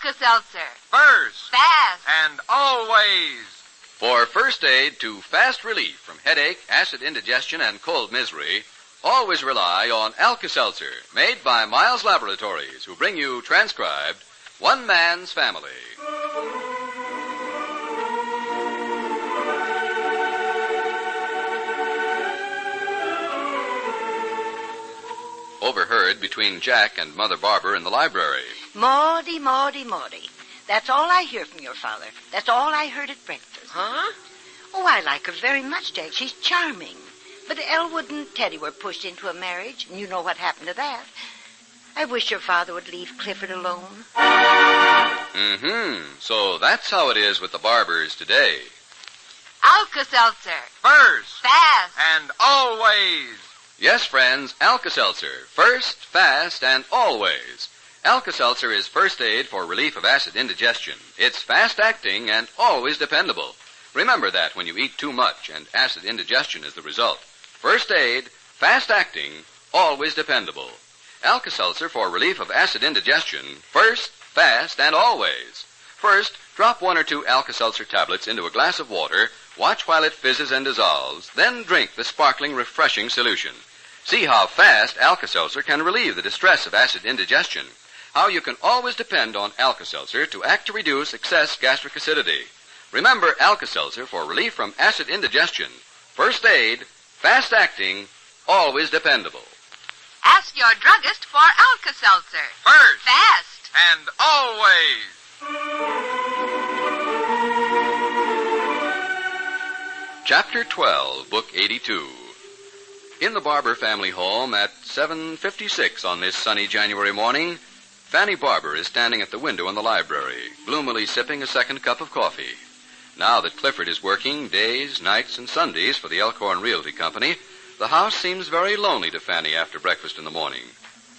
Alka-Seltzer. First. Fast. And always. For first aid to fast relief from headache, acid indigestion, and cold misery, always rely on Alka-Seltzer, made by Miles Laboratories, who bring you transcribed One Man's Family. Overheard between Jack and Mother Barbour in the library. Maudie, Maudie, Maudie. That's all I hear from your father. That's all I heard at breakfast. Huh? Oh, I like her very much, Jack. She's charming. But Elwood and Teddy were pushed into a marriage, and you know what happened to that. I wish your father would leave Clifford alone. So that's how it is with the Barbours today. Alka-Seltzer. First. Fast. And always. Yes, friends, Alka-Seltzer. First, fast, and always. Alka-Seltzer is first aid for relief of acid indigestion. It's fast-acting and always dependable. Remember that when you eat too much and acid indigestion is the result. First aid, fast-acting, always dependable. Alka-Seltzer for relief of acid indigestion. First, fast, and always. First, drop 1 or 2 Alka-Seltzer tablets into a glass of water. Watch while it fizzes and dissolves. Then drink the sparkling, refreshing solution. See how fast Alka-Seltzer can relieve the distress of acid indigestion. How you can always depend on Alka-Seltzer to act to reduce excess gastric acidity. Remember Alka-Seltzer for relief from acid indigestion. First aid, fast-acting, always dependable. Ask your druggist for Alka-Seltzer. First. Fast. And always. Chapter 12, Book 82. In the Barbour family home at 7:56 on this sunny January morning, Fanny Barbour is standing at the window in the library, gloomily sipping a second cup of coffee. Now that Clifford is working days, nights, and Sundays for the Elkhorn Realty Company, the house seems very lonely to Fanny after breakfast in the morning.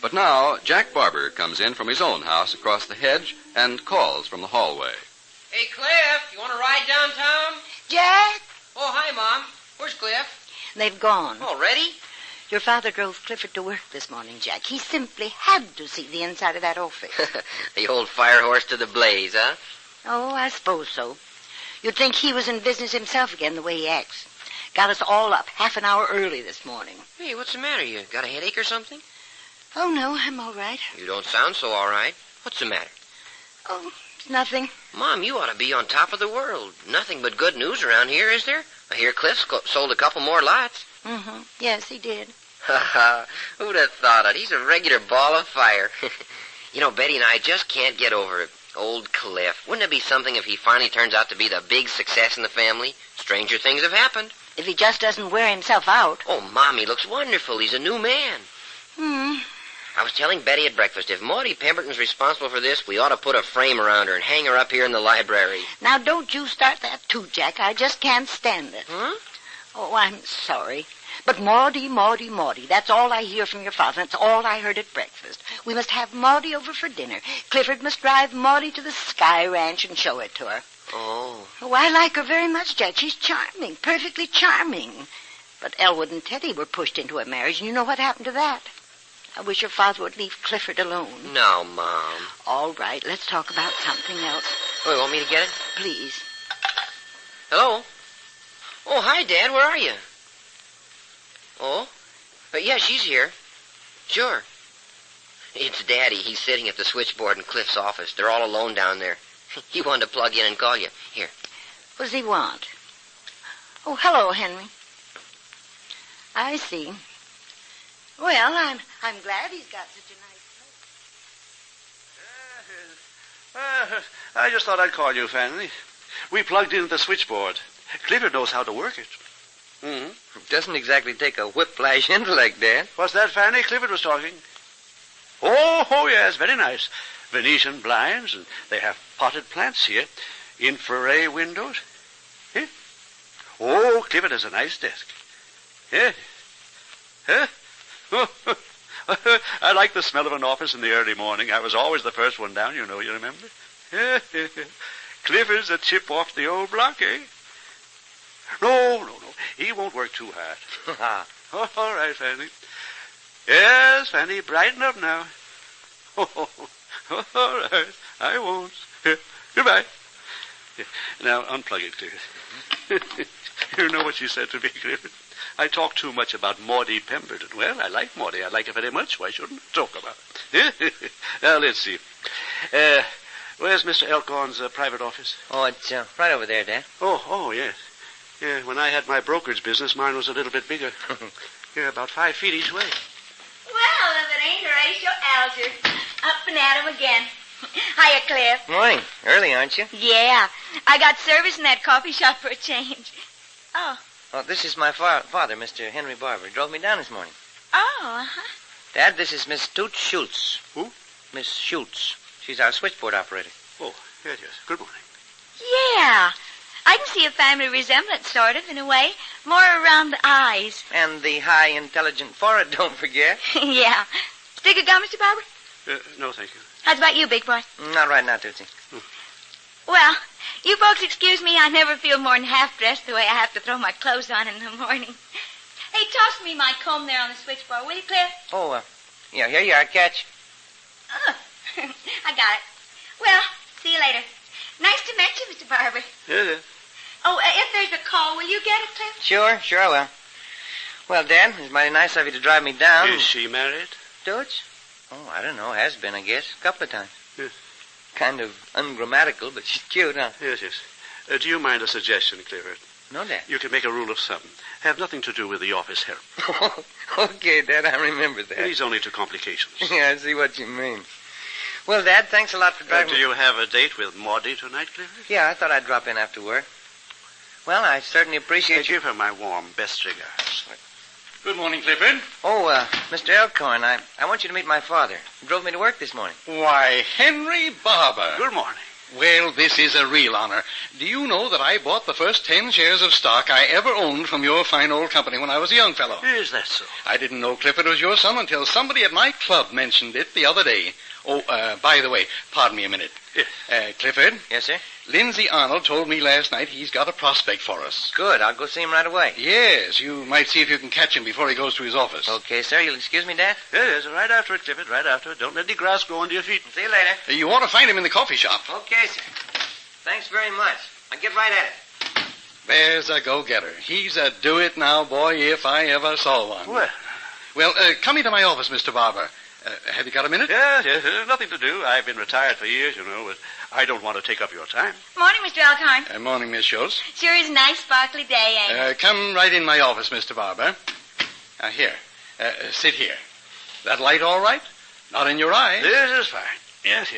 But now, Jack Barbour comes in from his own house across the hedge and calls from the hallway. Hey, Cliff, you want to ride downtown? Jack! Oh, hi, Mom. Where's Cliff? They've gone. Already? Your father drove Clifford to work this morning, Jack. He simply had to see the inside of that office. The old fire horse to the blaze, huh? Oh, I suppose so. You'd think he was in business himself again the way he acts. Got us all up half an hour early this morning. Hey, what's the matter? You got a headache or something? Oh, no, I'm all right. You don't sound so all right. What's the matter? Oh, it's nothing. Mom, you ought to be on top of the world. Nothing but good news around here, is there? I hear Cliff sold a couple more lots. Mm-hmm. Yes, he did. Ha ha. Who'd have thought it? He's a regular ball of fire. You know, Betty and I just can't get over it. Old Cliff. Wouldn't it be something if he finally turns out to be the big success in the family? Stranger things have happened. If he just doesn't wear himself out. Oh, Mom, he looks wonderful. He's a new man. I was telling Betty at breakfast, if Maudie Pemberton's responsible for this, we ought to put a frame around her and hang her up here in the library. Now, don't you start that too, Jack. I just can't stand it. Huh? Oh, I'm sorry. But Maudie, Maudie, Maudie, that's all I hear from your father. That's all I heard at breakfast. We must have Maudie over for dinner. Clifford must drive Maudie to the Sky Ranch and show it to her. Oh. Oh, I like her very much, Jack. She's charming, perfectly charming. But Elwood and Teddy were pushed into a marriage, and you know what happened to that. I wish your father would leave Clifford alone. No, Mom. All right, let's talk about something else. Oh, you want me to get it? Please. Hello? Oh, hi, Dad. Where are you? Oh? Yeah, she's here. Sure. It's Daddy. He's sitting at the switchboard in Cliff's office. They're all alone down there. He wanted to plug in and call you. Here. What does he want? Oh, hello, Henry. I see. Well, I'm glad he's got such a nice place. I just thought I'd call you, Fanny. We plugged in the switchboard. Clifford knows how to work it. Mm-hmm. Doesn't exactly take a whiplash intellect, Dad. What's that, Fanny? Clifford was talking. Oh, yes, very nice. Venetian blinds, and they have potted plants here. Infrared windows. Eh? Oh, Clifford has a nice desk. Yeah. Huh? I like the smell of an office in the early morning. I was always the first one down, you remember? Clifford's a chip off the old block, eh? No. He won't work too hard. Oh, all right, Fanny. Yes, Fanny, brighten up now. All right. I won't. Goodbye. Now, unplug it, Clifford. You know what she said to me, Clifford? I talk too much about Maudie Pemberton. Well, I like Maudie. I like her very much. Why shouldn't I talk about it? Now, let's see. Where's Mr. Elkhorn's private office? Oh, it's right over there, Dad. Oh, yes. Yeah, when I had my brokerage business, mine was a little bit bigger. Yeah, about 5 feet each way. Well, if it ain't Horatio Alger. Up and at him again. Hiya, Cliff. Morning. Early, aren't you? Yeah. I got service in that coffee shop for a change. Oh. Oh, this is my father, Mr. Henry Barbour. He drove me down this morning. Oh, uh-huh. Dad, this is Miss Toots Schultz. Who? Miss Schultz. She's our switchboard operator. Oh, yes. Good morning. Yeah. I can see a family resemblance, sort of, in a way. More around the eyes. And the high, intelligent forehead, don't forget. Yeah. Stick a gum, Mr. Barbour? No, thank you. How's about you, big boy? Not right now, Tootsie. Well, you folks excuse me. I never feel more than half-dressed the way I have to throw my clothes on in the morning. Hey, toss me my comb there on the switchboard, will you, Cliff? Oh, yeah, here you are. Catch. Oh, I got it. Well, see you later. Nice to meet you, Mr. Barbour. Yes. Oh, if there's a call, will you get it, Cliff? Sure I will. Well, Dad, it's mighty nice of you to drive me down. Is she married? Toots? Oh, I don't know. Has been, I guess. A couple of times. Yes. Kind of ungrammatical, but she's cute, huh? Yes. Do you mind a suggestion, Clifford? No, Dad. You can make a rule of thumb. Have nothing to do with the office help. Okay, Dad, I remember that. These only to complications. Yeah, I see what you mean. Well, Dad, thanks a lot for driving Do you have a date with Maudie tonight, Clifford? Yeah, I thought I'd drop in after work. Well, I certainly appreciate you. Give her my warm best regards. Good morning, Clifford. Oh, Mr. Elkhorn, I want you to meet my father. He drove me to work this morning. Why, Henry Barbour. Good morning. Well, this is a real honor. Do you know that I bought the first 10 shares of stock I ever owned from your fine old company when I was a young fellow? Is that so? I didn't know Clifford was your son until somebody at my club mentioned it the other day. Oh, by the way, pardon me a minute. Yes. Clifford? Yes, sir? Lindsay Arnold told me last night he's got a prospect for us. Good. I'll go see him right away. Yes, you might see if you can catch him before he goes to his office. Okay, sir. You'll excuse me, Dad? Yes, right after it, Clifford, right after it. Don't let the grass grow under your feet. See you later. You ought to find him in the coffee shop. Okay, sir. Thanks very much. I'll get right at it. There's a go-getter. He's a do-it-now boy if I ever saw one. Well, come into my office, Mr. Barbour. Have you got a minute? Yes, nothing to do. I've been retired for years, but I don't want to take up your time. Morning, Mr. Elkhorn. Morning, Miss Schultz. Sure is a nice, sparkly day, ain't it? Come right in my office, Mr. Barbour. Here. Sit here. That light all right? Not in your eye? This is fine. Yes.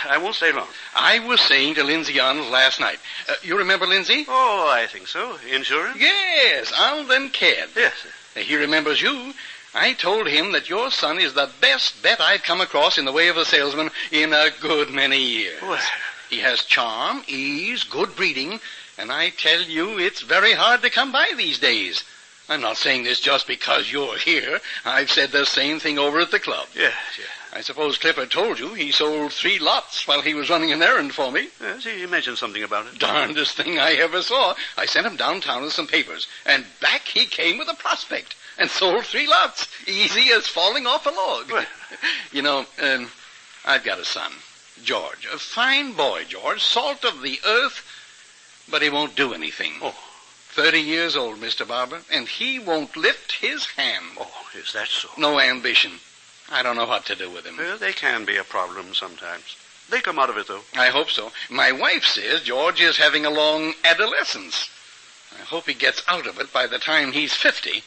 I won't stay long. I was saying to Lindsay Arnold last night. You remember Lindsay? Oh, I think so. Insurance? Yes, Arnold and Ked. Yes. He remembers you. I told him that your son is the best bet I've come across in the way of a salesman in a good many years. Well. He has charm, ease, good breeding, and I tell you it's very hard to come by these days. I'm not saying this just because you're here. I've said the same thing over at the club. Yes. I suppose Clifford told you he sold 3 lots while he was running an errand for me. Yes, he mentioned something about it. Darndest thing I ever saw. I sent him downtown with some papers, and back he came with a prospect, and sold 3 lots, easy as falling off a log. Well. I've got a son, George. A fine boy, George, salt of the earth, but he won't do anything. Oh. 30 years old, Mr. Barbour, and he won't lift his hand. Oh, is that so? No ambition. I don't know what to do with him. Well, they can be a problem sometimes. They come out of it, though. I hope so. My wife says George is having a long adolescence. I hope he gets out of it by the time he's 50.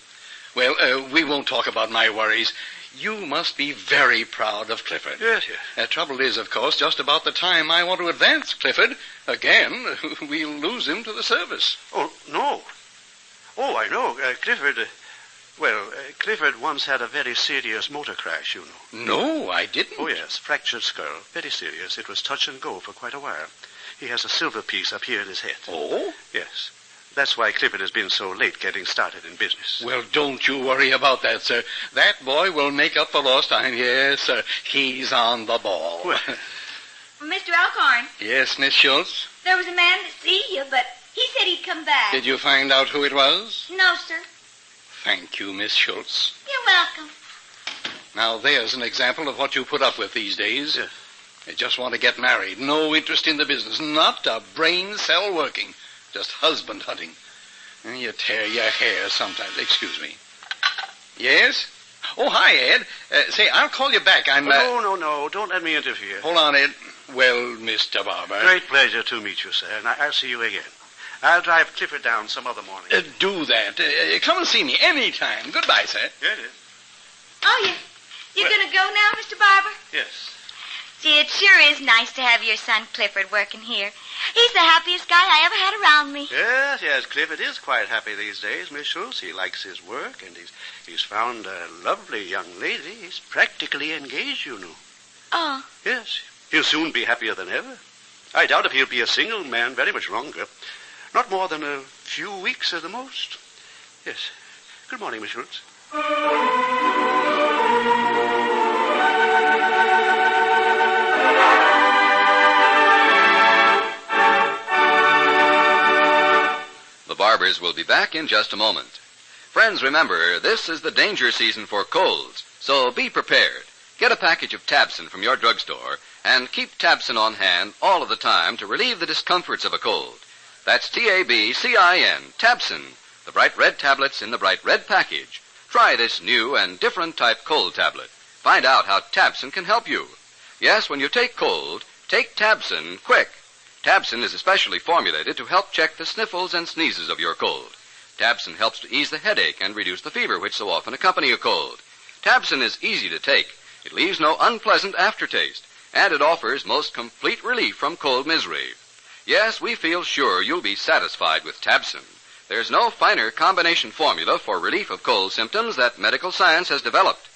Well, we won't talk about my worries. You must be very proud of Clifford. Yes. The trouble is, of course, just about the time I want to advance Clifford, again, we'll lose him to the service. Oh, no. Oh, I know. Clifford once had a very serious motor crash, you know. No, I didn't. Oh, yes. Fractured skull. Very serious. It was touch and go for quite a while. He has a silver piece up here in his head. Oh? Yes. That's why Clifford has been so late getting started in business. Well, don't you worry about that, sir. That boy will make up for lost time. Yes, sir. He's on the ball. Well. Mr. Elkhorn, Yes, Miss Schultz? there was a man to see you, but he said he'd come back. Did you find out who it was? No, sir. Thank you, Miss Schultz. You're welcome. Now, there's an example of what you put up with these days. Yes. They just want to get married. No interest in the business. Not a brain cell working. Just husband hunting. You tear your hair sometimes. Excuse me. Yes? Oh, hi, Ed. Say, I'll call you back. I'm... No. Don't let me interfere. Hold on, Ed. Well, Mr. Barbour. Great pleasure to meet you, sir, and I'll see you again. I'll drive Clifford down some other morning. Do that. Come and see me anytime. Goodbye, sir. Yeah, it is. Oh, you're going to go now, Mr. Barbour? Yes. Gee, it sure is nice to have your son Clifford working here. He's the happiest guy I ever had around me. Yes, Clifford is quite happy these days, Miss Schultz. He likes his work, and he's found a lovely young lady. He's practically engaged, you know. Oh. Yes, he'll soon be happier than ever. I doubt if he'll be a single man very much longer. Not more than a few weeks at the most. Yes. Good morning, Miss Schultz. The Barbours will be back in just a moment. Friends, remember, this is the danger season for colds, so be prepared. Get a package of Tabson from your drugstore and keep Tabson on hand all of the time to relieve the discomforts of a cold. That's T-A-B-C-I-N, Tabson, the bright red tablets in the bright red package. Try this new and different type cold tablet. Find out how Tabson can help you. Yes, when you take cold, take Tabson quick. Tabson is especially formulated to help check the sniffles and sneezes of your cold. Tabson helps to ease the headache and reduce the fever which so often accompany a cold. Tabson is easy to take. It leaves no unpleasant aftertaste, and it offers most complete relief from cold misery. Yes, we feel sure you'll be satisfied with Tabson. There's no finer combination formula for relief of cold symptoms that medical science has developed.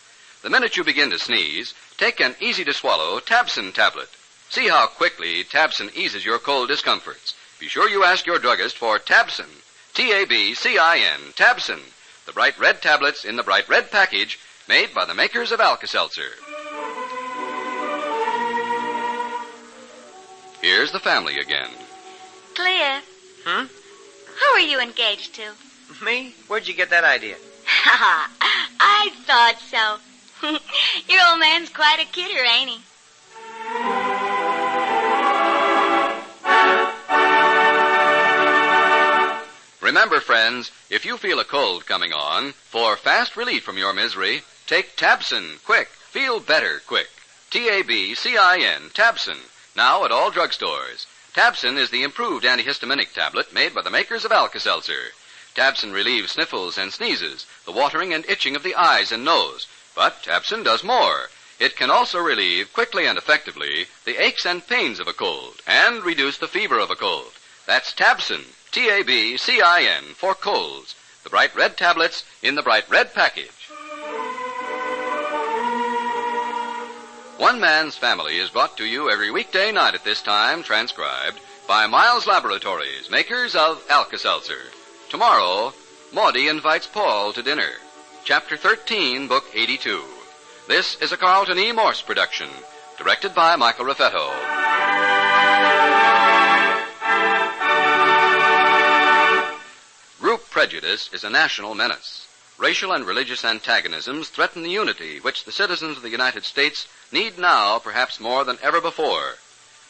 The minute you begin to sneeze, take an easy-to-swallow Tabson tablet. See how quickly Tabson eases your cold discomforts. Be sure you ask your druggist for Tabson, T-A-B-C-I-N, Tabson, the bright red tablets in the bright red package made by the makers of Alka-Seltzer. Here's the family again. Cliff. Who are you engaged to? Me? Where'd you get that idea? I thought so. Your old man's quite a kidder, ain't he? Remember, friends, if you feel a cold coming on, for fast relief from your misery, take Tabson quick. Feel better quick. T-A-B-C-I-N, Tabson, now at all drugstores. Tabson is the improved antihistaminic tablet made by the makers of Alka-Seltzer. Tabson relieves sniffles and sneezes, the watering and itching of the eyes and nose. But Tabson does more. It can also relieve quickly and effectively the aches and pains of a cold and reduce the fever of a cold. That's Tabson, T-A-B-C-I-N, for colds. The bright red tablets in the bright red package. One Man's Family is brought to you every weekday night at this time, transcribed by Miles Laboratories, makers of Alka-Seltzer. Tomorrow, Maudie invites Paul to dinner. Chapter 13, Book 82. This is a Carlton E. Morse production, directed by Michael Raffetto. Group prejudice is a national menace. Racial and religious antagonisms threaten the unity which the citizens of the United States need now perhaps more than ever before.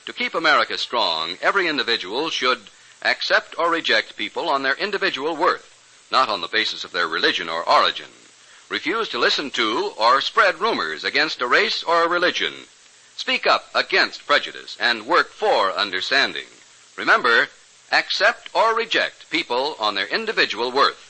To keep America strong, every individual should accept or reject people on their individual worth, not on the basis of their religion or origin. Refuse to listen to or spread rumors against a race or a religion. Speak up against prejudice and work for understanding. Remember, accept or reject people on their individual worth.